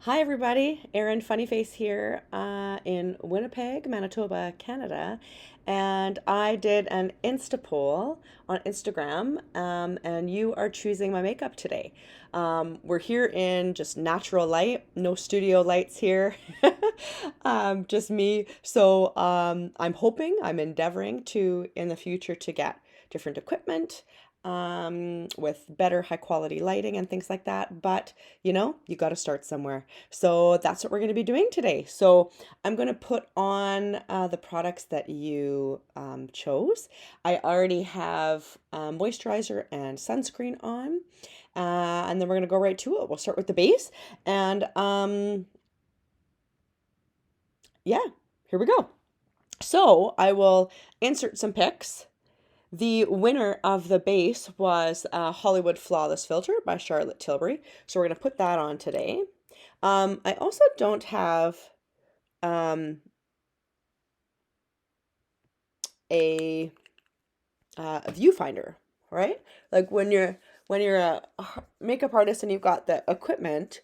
Hi everybody, Erin Funnyface here in Winnipeg, Manitoba, Canada, and I did an Insta poll on Instagram, and you are choosing my makeup today. We're here in just natural light, no studio lights here, just me. So I'm endeavoring to in the future to get different equipment with better high quality lighting and things like that. But you got to start somewhere. So that's what we're going to be doing today. So I'm going to put on the products that you chose. I already have moisturizer and sunscreen on. And then we're going to go right to it. We'll start with the base. And yeah, here we go. So I will insert some pics. The winner of the base was Hollywood Flawless Filter by Charlotte Tilbury. So we're going to put that on today. I also don't have um, a viewfinder, right? Like when you're a makeup artist and you've got the equipment,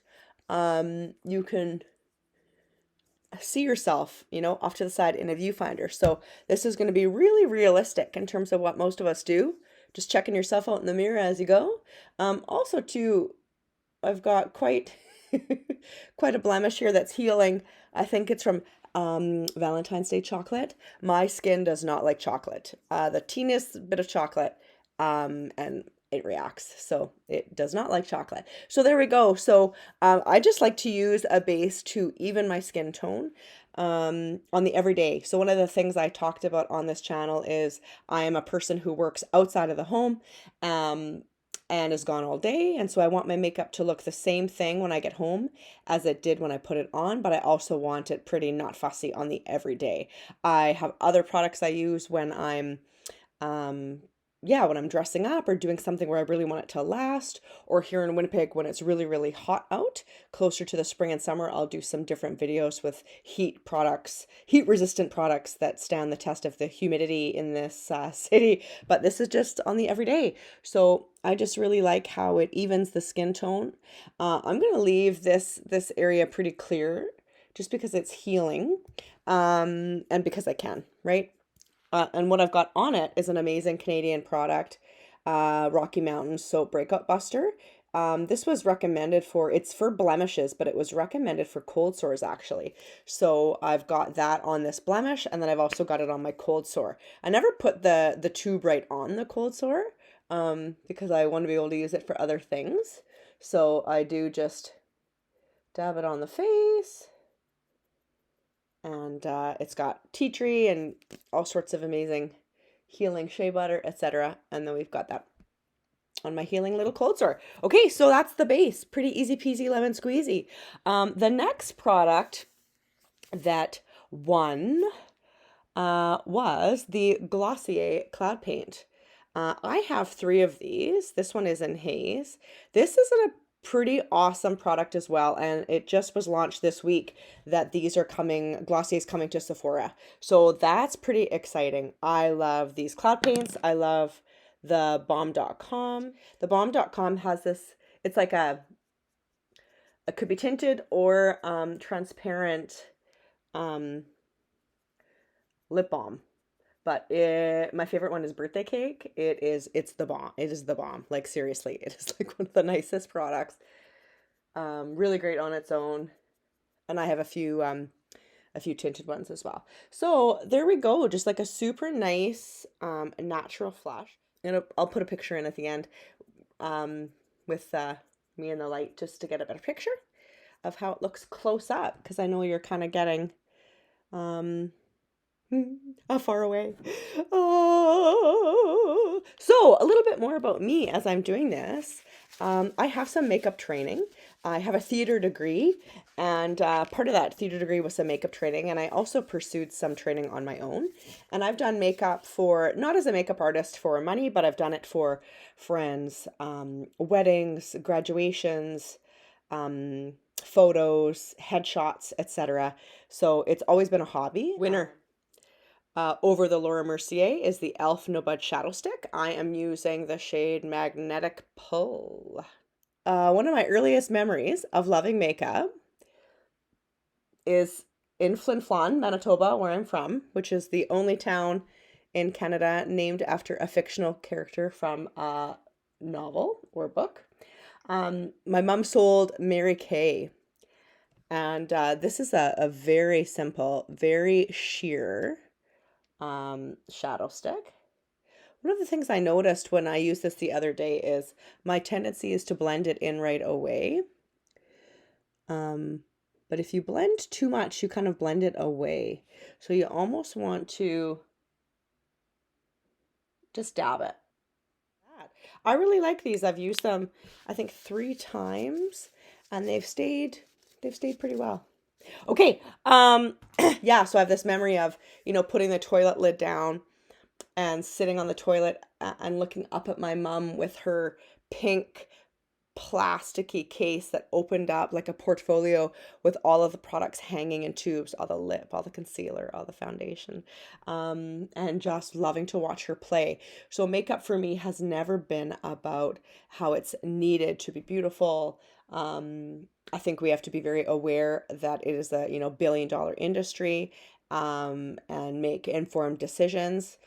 you can see yourself, off to the side in a viewfinder. So this is going to be really realistic in terms of what most of us do. Just checking yourself out in the mirror as you go. Also, too, I've got quite quite a blemish here that's healing. I think it's from Valentine's Day chocolate. My skin does not like chocolate. The teeniest bit of chocolate, and it reacts. So it does not like chocolate. So there we go. So I just like to use a base to even my skin tone on the everyday. So one of the things I talked about on this channel is I am a person who works outside of the home. And is gone all day. And so I want my makeup to look the same thing when I get home as it did when I put it on, but I also want it pretty not fussy on the everyday. I have other products I use when I'm when I'm dressing up or doing something where I really want it to last, or here in Winnipeg when it's really, really hot out, closer to the spring and summer, I'll do some different videos with heat products, heat resistant products that stand the test of the humidity in this city. But this is just on the everyday. So I just really like how it evens the skin tone. I'm going to leave this area pretty clear just because it's healing, and because I can, right? And what I've got on it is an amazing Canadian product, Rocky Mountain Soap Breakout Buster. This was recommended it's for blemishes, but it was recommended for cold sores actually. So I've got that on this blemish, and then I've also got it on my cold sore. I never put the tube right on the cold sore, because I want to be able to use it for other things. So I do just dab it on the face. And it's got tea tree and all sorts of amazing healing shea butter, etc. And then we've got that on my healing little cold sore. Okay, so that's the base. Pretty easy peasy lemon squeezy. The next product that won was the Glossier Cloud Paint. I have 3 of these. This one is in haze. This is a pretty awesome product as well, and it just was launched this week that these are coming, Glossier is coming to Sephora. So that's pretty exciting. I love these cloud paints. I love the Balm.com. The Balm.com has this, it's like it could be tinted or transparent lip balm. But my favorite one is Birthday Cake. It's the bomb. It is the bomb. Like seriously, it is like one of the nicest products. Really great on its own. And I have a few tinted ones as well. So there we go. Just like a super nice natural flush. And I'll put a picture in at the end with me in the light just to get a better picture of how it looks close up, because I know you're kind of getting far away. Oh. So a little bit more about me as I'm doing this. I have some makeup training. I have a theater degree, and part of that theater degree was some makeup training, and I also pursued some training on my own. And I've done makeup for, not as a makeup artist for money, but I've done it for friends, weddings, graduations, photos, headshots, etc. So it's always been a hobby. Winner over the Laura Mercier is the e.l.f. No Budge Shadow Stick. I am using the shade Magnetic Pull. One of my earliest memories of loving makeup is in Flin Flon, Manitoba, where I'm from, which is the only town in Canada named after a fictional character from a novel or book. My mom sold Mary Kay, and this is a very simple, very sheer shadow stick. One of the things I noticed when I used this the other day is my tendency is to blend it in right away. But if you blend too much, you kind of blend it away. So you almost want to just dab it. I really like these. I've used them, I think 3 times, and they've stayed pretty well. Okay, yeah, so I have this memory of, putting the toilet lid down and sitting on the toilet and looking up at my mom with her pink plasticky case that opened up like a portfolio with all of the products hanging in tubes, all the lip, all the concealer, all the foundation, and just loving to watch her play. So makeup for me has never been about how it's needed to be beautiful. I think we have to be very aware that it is a, billion-dollar industry, and make informed decisions.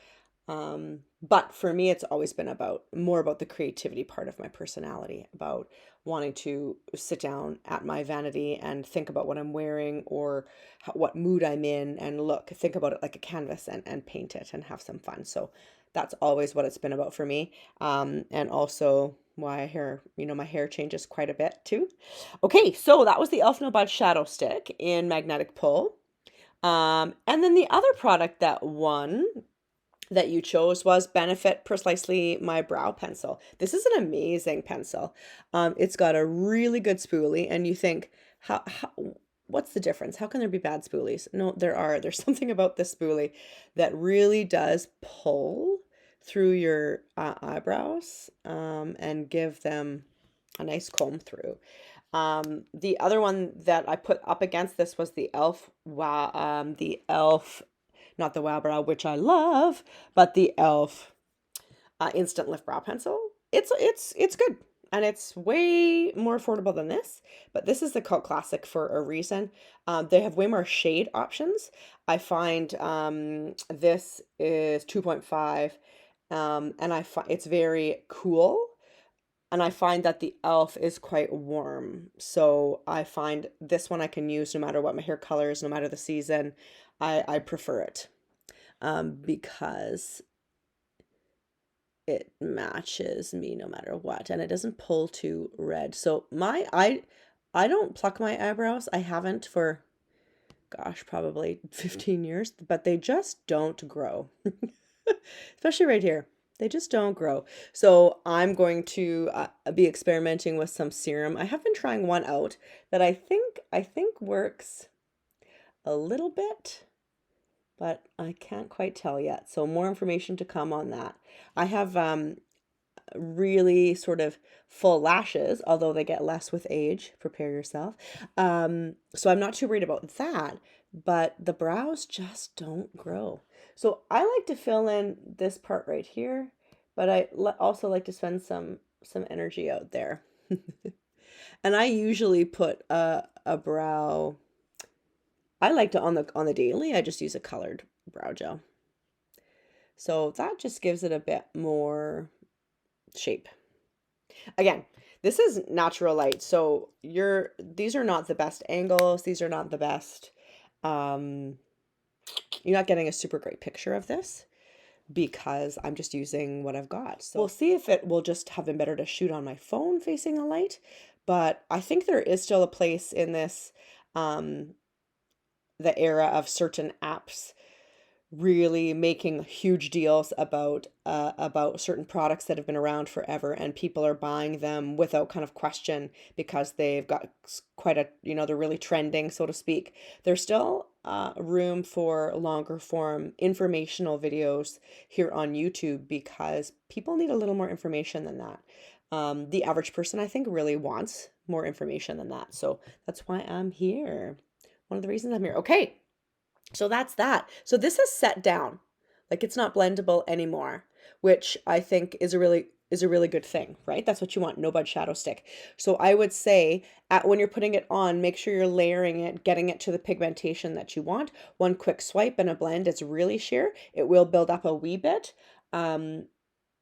But for me, it's always been more about the creativity part of my personality, about wanting to sit down at my vanity and think about what I'm wearing or what mood I'm in and think about it like a canvas and paint it and have some fun. So that's always what it's been about for me. And also why my hair changes quite a bit too. Okay, so that was the Elf No Budge Shadow Stick in Magnetic Pull. And then the other product that you chose was Benefit Precisely My Brow Pencil. This is an amazing pencil. It's got a really good spoolie, and you think, what's the difference? How can there be bad spoolies? No, there are. There's something about this spoolie that really does pull through your eyebrows, and give them a nice comb through. The other one that I put up against this was the e.l.f. Not the Wow Brow, which I love, but the e.l.f. Instant Lift Brow Pencil. It's good, and it's way more affordable than this. But this is the cult classic for a reason. They have way more shade options. I find this is 2.5, and I find it's very cool. And I find that the e.l.f. is quite warm. So I find this one I can use no matter what my hair color is, no matter the season. I prefer it, because it matches me no matter what, and it doesn't pull too red. So I don't pluck my eyebrows. I haven't for, gosh, probably 15 years, but they just don't grow. Especially right here. They just don't grow. So I'm going to be experimenting with some serum. I have been trying one out that I think works a little bit, but I can't quite tell yet. So more information to come on that. I have really sort of full lashes, although they get less with age. Prepare yourself. So I'm not too worried about that, but the brows just don't grow. So I like to fill in this part right here, but I also like to spend some energy out there. And I usually put a brow. I like to on the daily, I just use a colored brow gel. So that just gives it a bit more shape. Again, this is natural light, so these are not the best angles. These are not the best. You're not getting a super great picture of this because I'm just using what I've got. So we'll see if it will just have been better to shoot on my phone facing the light. But I think there is still a place in this, the era of certain apps really making huge deals about certain products that have been around forever, and people are buying them without kind of question because they've got quite a, they're really trending, so to speak. There's still room for longer form informational videos here on YouTube because people need a little more information than that. The average person, I think, really wants more information than that. So that's why I'm here. One of the reasons I'm here. Okay. So that's that. So this is set down. Like, it's not blendable anymore, which I think is a really is a really good thing, right? That's what you want, no Budge shadow stick. So I would say when you're putting it on, make sure you're layering it, getting it to the pigmentation that you want. One quick swipe and a blend, it's really sheer. It will build up a wee bit.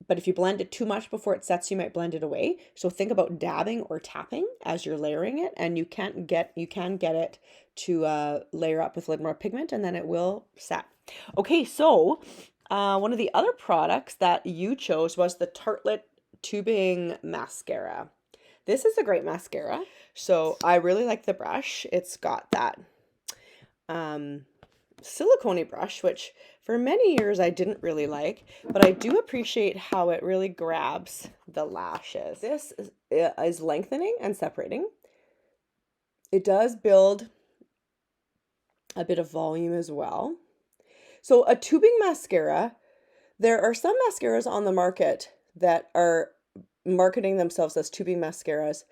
But if you blend it too much before it sets, you might blend it away. So think about dabbing or tapping as you're layering it, and you can get it to layer up with a little more pigment, and then it will set. Okay, so one of the other products that you chose was the Tartlette Tubing Mascara. This is a great mascara. So I really like the brush. It's got that silicone brush, which for many years I didn't really like, but I do appreciate how it really grabs the lashes. This is lengthening and separating. It does build a bit of volume as well. So a tubing mascara, there are some mascaras on the market that are marketing themselves as tubing mascaras,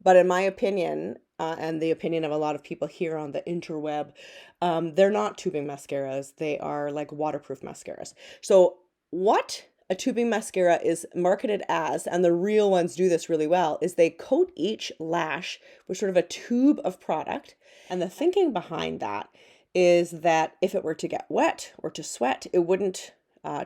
but in my opinion, and the opinion of a lot of people here on the interweb, they're not tubing mascaras. They are like waterproof mascaras. So what a tubing mascara is marketed as, and the real ones do this really well, is they coat each lash with sort of a tube of product. And the thinking behind that is that if it were to get wet or to sweat, it wouldn't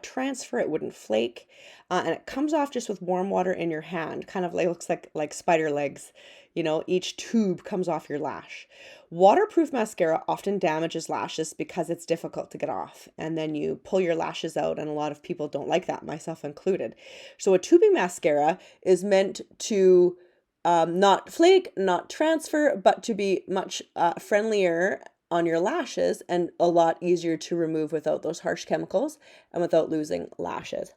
transfer, it wouldn't flake, and it comes off just with warm water in your hand, kind of like looks like spider legs. You know, each tube comes off your lash. Waterproof mascara often damages lashes because it's difficult to get off, and then you pull your lashes out, and a lot of people don't like that, myself included. So a tubing mascara is meant to not flake, not transfer, but to be much friendlier on your lashes and a lot easier to remove without those harsh chemicals and without losing lashes.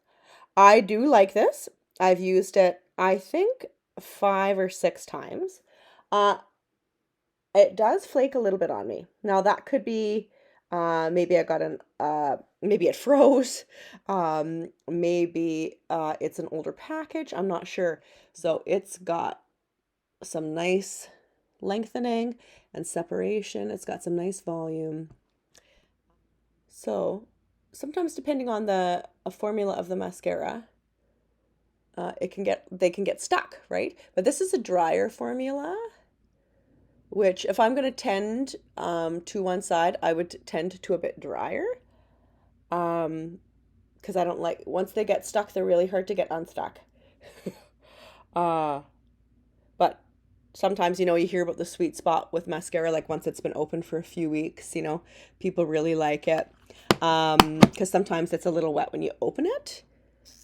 I do like this. I've used it, I think, 5 or 6 times. It does flake a little bit on me. Now that could be maybe I got maybe it froze. Maybe it's an older package. I'm not sure. So it's got some nice lengthening and separation. It's got some nice volume. So sometimes depending on the formula of the mascara, they can get stuck, right? But this is a drier formula, which if I'm going to tend to one side, I would tend to a bit drier. Because I don't like, once they get stuck, they're really hard to get unstuck. But sometimes, you know, you hear about the sweet spot with mascara, like once it's been open for a few weeks, you know, people really like it. Because sometimes it's a little wet when you open it,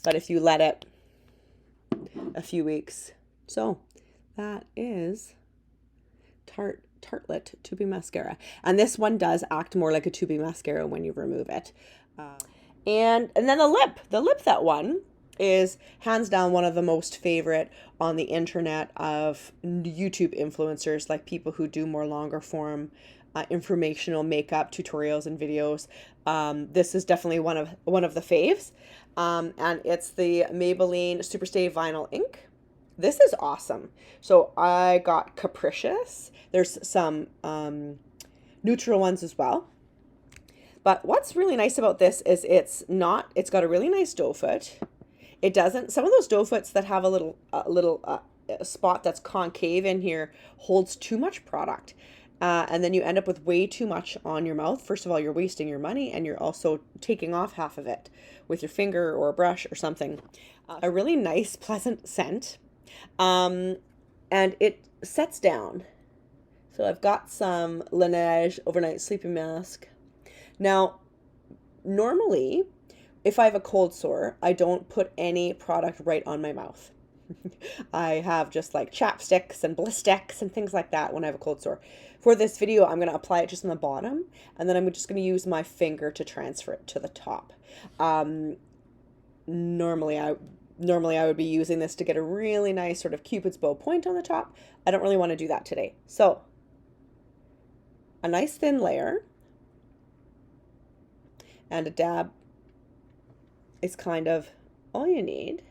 but if you let it a few weeks. So that is Tartlette tubing mascara. And this one does act more like a tubing mascara when you remove it. And then the lip that one is hands down one of the most favorite on the internet of YouTube influencers, like people who do more longer form informational makeup tutorials and videos. This is definitely one of the faves. And it's the Maybelline Superstay Vinyl Ink. This is awesome. So I got Capricious. There's some neutral ones as well. But what's really nice about this is it's got a really nice doe foot. It doesn't, some of those doe foots that have a little spot that's concave in here holds too much product. And then you end up with way too much on your mouth. First of all, you're wasting your money, and you're also taking off half of it with your finger or a brush or something. A really nice, pleasant scent. And it sets down. So I've got some Laneige Overnight Sleeping Mask. Now, normally, if I have a cold sore, I don't put any product right on my mouth. I have just like chapsticks and Blistex and things like that when I have a cold sore. For this video, I'm going to apply it just on the bottom, and then I'm just going to use my finger to transfer it to the top. Normally I would be using this to get a really nice sort of Cupid's bow point on the top. I don't really want to do that today. So, a nice thin layer and a dab is kind of all you need.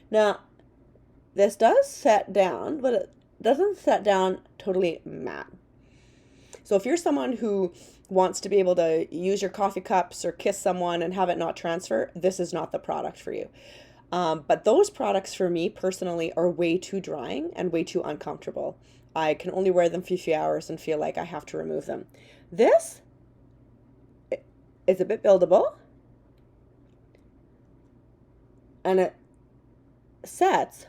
Now, this does set down, but it doesn't set down totally matte. So if you're someone who wants to be able to use your coffee cups or kiss someone and have it not transfer, this is not the product for you. But those products for me personally are way too drying and way too uncomfortable. I can only wear them for a few hours and feel like I have to remove them. This is a bit buildable and it sets,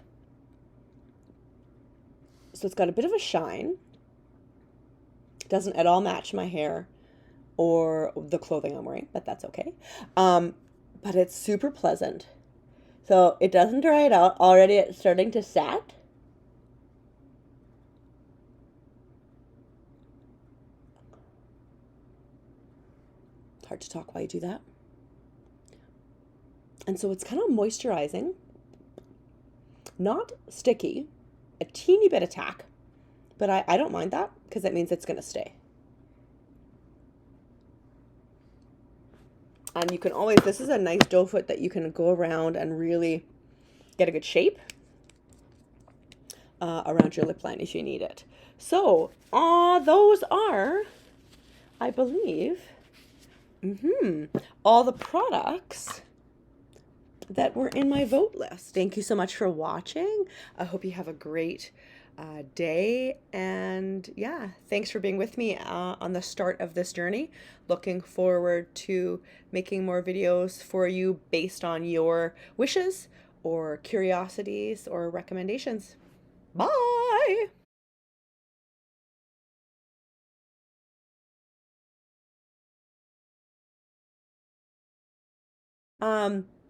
so it's got a bit of a shine. Doesn't at all match my hair or the clothing I'm wearing, but that's okay. But it's super pleasant. So it doesn't dry it out. Already it's starting to set. It's hard to talk while you do that. And so it's kind of moisturizing, not sticky, a teeny bit of tack, but I don't mind that because that means it's going to stay. And you can always, this is a nice doe foot that you can go around and really get a good shape around your lip line if you need it. So, those are, I believe, all the products that were in my vote list. Thank you so much for watching. I hope you have a great day, and yeah, thanks for being with me on the start of this journey. Looking forward to making more videos for you based on your wishes or curiosities or recommendations. Bye.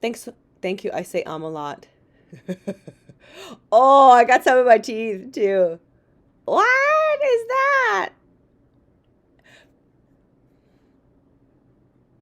Thanks. Thank you. I say a lot. Oh, I got some in my teeth too. What is that?